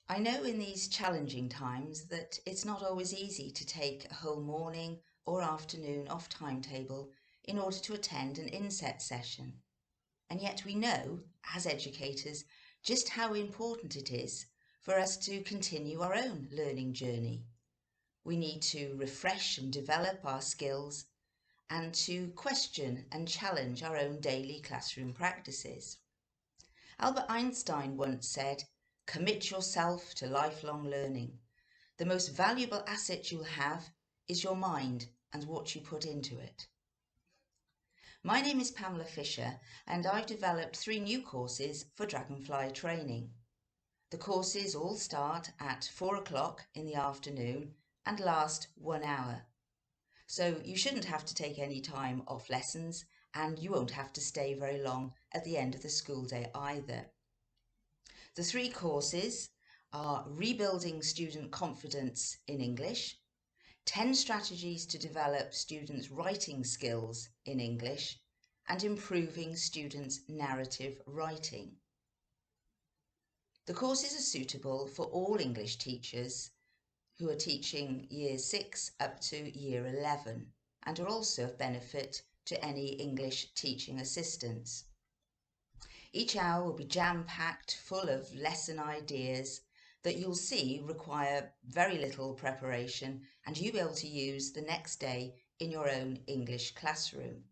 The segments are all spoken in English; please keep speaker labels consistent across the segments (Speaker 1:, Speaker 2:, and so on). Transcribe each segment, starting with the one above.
Speaker 1: I know in these challenging times that it's not always easy to take a whole morning or afternoon off timetable in order to attend an inset session. And yet we know, as educators, just how important it is for us to continue our own learning journey. We need to refresh and develop our skills and to question and challenge our own daily classroom practices. Albert Einstein once said, "Commit yourself to lifelong learning. The most valuable asset you'll have is your mind and what you put into it." My name is Pamela Fisher and I've developed 3 new courses for Dragonfly training. The courses all start at 4 o'clock in the afternoon and last 1 hour. So you shouldn't have to take any time off lessons and you won't have to stay very long at the end of the school day either. The 3 courses are Rebuilding Student Confidence in English, 10 Strategies to Develop Students' Writing Skills in English, and Improving Students' Narrative Writing. The courses are suitable for all English teachers who are teaching Year 6 up to Year 11 and are also of benefit to any English teaching assistants. Each hour will be jam-packed full of lesson ideas that you'll see require very little preparation and you'll be able to use the next day in your own English classroom.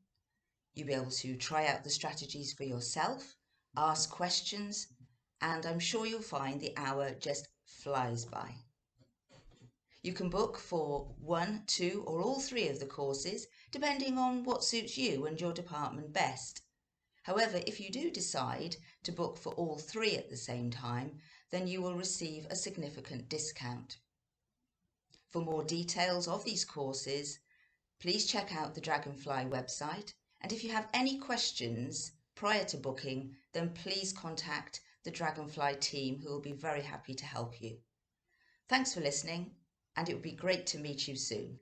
Speaker 1: You'll be able to try out the strategies for yourself, ask questions, and I'm sure you'll find the hour just flies by. You can book for 1, 2, or all 3 of the courses, depending on what suits you and your department best. However, if you do decide to book for all 3 at the same time, then you will receive a significant discount. For more details of these courses, please check out the Dragonfly website, and if you have any questions prior to booking, then please contact the Dragonfly team who will be very happy to help you. Thanks for listening, and it would be great to meet you soon.